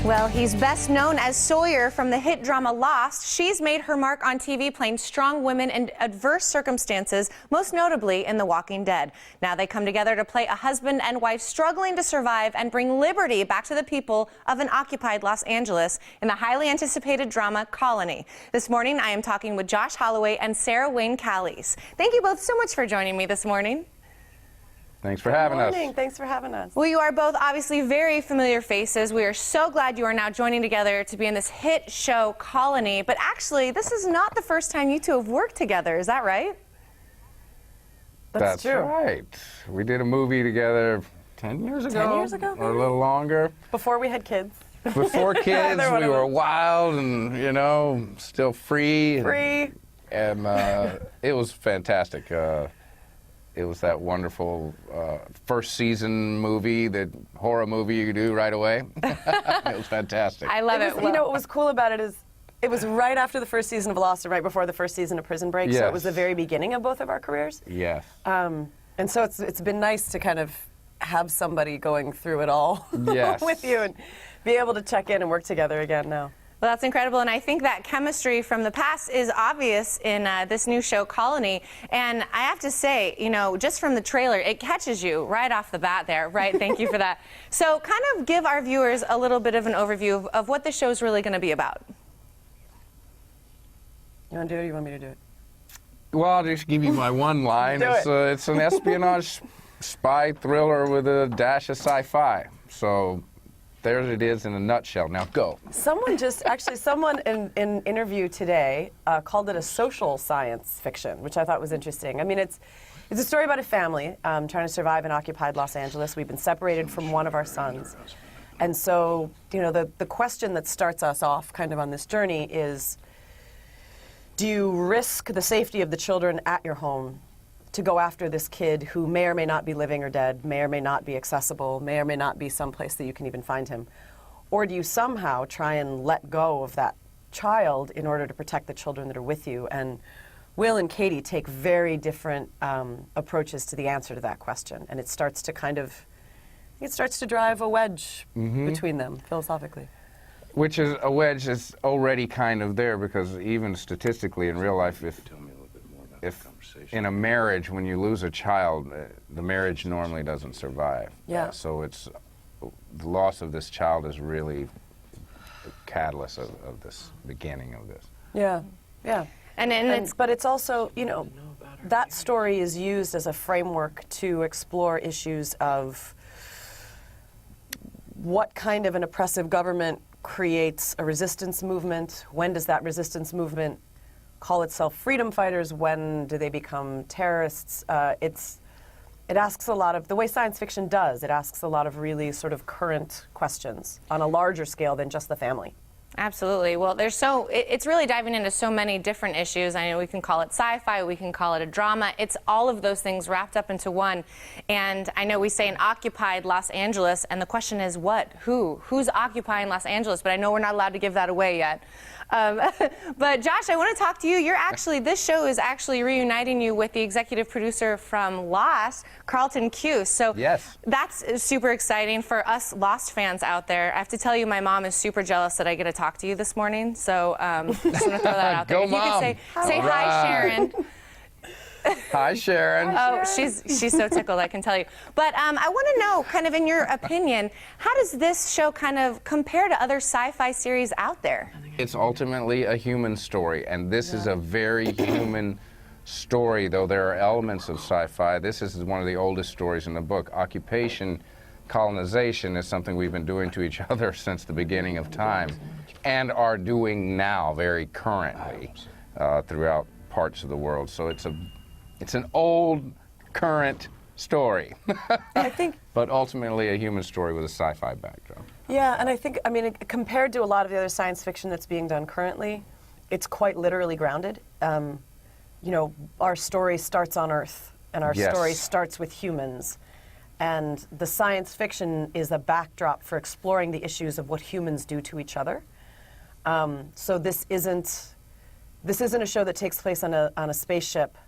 Well, he's best known as Sawyer from the hit drama Lost. She's made her mark on TV playing strong women in adverse circumstances, most notably in The Walking Dead. Now they come together to play a husband and wife struggling to survive and bring liberty back to the people of an occupied Los Angeles in the highly anticipated drama Colony. This morning, I am talking with Josh Holloway and Sarah Wayne Callies. Thank you both so much for joining me this morning. Thanks for having us. Thanks for having us. Well, you are both obviously very familiar faces. We are so glad you are now joining together to be in this hit show, Colony. But actually, this is not the first time you two have worked together. Is that right? That's true. Right. We did a movie together 10 years ago. 10 years ago, Or a little longer. Before we had kids. Before kids, we were wild and, you know, still free. And it was fantastic. It was that wonderful first season movie, that horror movie you do right away. It was fantastic. I love it. You know what was cool about it is it was right after the first season of Lost and right before the first season of Prison Break. Yes. So it was the very beginning of both of our careers. Yes. And so it's been nice to kind of have somebody going through it all Yes. with you and be able to check in and work together again now. Well, that's incredible, and I think that chemistry from the past is obvious in this new show, Colony. And I have to say, you know, just from the trailer, it catches you right off the bat there, right? Thank you for that. So kind of give our viewers a little bit of an overview of what the show's really going to be about. You want to do it or you want me to do it? Well, I'll just give you my one line. Do It's an espionage spy thriller with a dash of sci-fi. So there it is in a nutshell. Now go. Someone in an interview today called it a social science fiction, which I thought was interesting. I mean, it's a story about a family trying to survive in occupied Los Angeles. We've been separated from one of our sons. And so, you know, the question that starts us off kind of on this journey is, do you risk the safety of the children at your home to go after this kid who may or may not be living or dead, may or may not be accessible, may or may not be someplace that you can even find him? Or do you somehow try and let go of that child in order to protect the children that are with you? And Will and Katie take very different approaches to the answer to that question. And it starts to drive a wedge between them, philosophically. Which is a wedge that's already kind of there, because even statistically in real life, if in a marriage, when you lose a child, the marriage normally doesn't survive. Yeah. So the loss of this child is really the catalyst of this beginning of this. Yeah, yeah. But it's also, you know, that story is used as a framework to explore issues of what kind of an oppressive government creates a resistance movement. When does that resistance movement call itself freedom fighters? When do they become terrorists? It asks a lot of, the way science fiction does, it asks a lot of really sort of current questions on a larger scale than just the family. Absolutely. Well, it's really diving into so many different issues. I know we can call it sci-fi, we can call it a drama. It's all of those things wrapped up into one. And I know we say an occupied Los Angeles, and the question is what? Who's occupying Los Angeles? But I know we're not allowed to give that away yet. But Josh, I want to talk to you. This show is actually reuniting you with the executive producer from Lost, Carlton Cuse. So yes, that's super exciting for us Lost fans out there. I have to tell you, my mom is super jealous that I get to talk to you this morning. So just want to throw that out there. Go, if you Mom. could say hi, Sharon. Hi, Sharon. Oh, she's so tickled, I can tell you. But I want to know, kind of in your opinion, how does this show kind of compare to other sci-fi series out there? It's ultimately a human story, and this is a very human story, though there are elements of sci-fi. This is one of the oldest stories in the book. Occupation, colonization is something we've been doing to each other since the beginning of time, and are doing now very currently throughout parts of the world. So it's an old, current story. I think, but ultimately a human story with a sci-fi backdrop. yeah, and I think, I mean, compared to a lot of the other science fiction that's being done currently, it's quite literally grounded. You know, our story starts on Earth, and our story starts with humans. And the science fiction is a backdrop for exploring the issues of what humans do to each other. So this isn't a show that takes place on a spaceship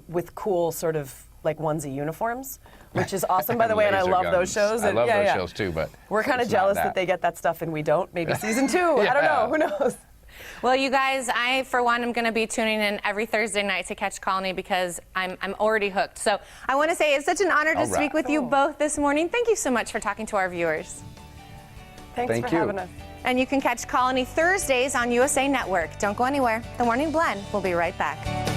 with cool sort of like onesie uniforms, which is awesome, by the way, and I Laser love those guns. shows. I And love yeah, those yeah. shows too, but We're kind of it's not jealous that they get that stuff and we don't. Maybe season 2. I don't know. Who knows? Well, you guys, I, for one, am going to be tuning in every Thursday night to catch Colony because I'm already hooked. So I want to say it's such an honor to All right. speak with you both this morning. Thank you so much for talking to our viewers. Thanks Thank for you. having us. And you can catch Colony Thursdays on USA Network. Don't go anywhere. The Morning Blend will be right back.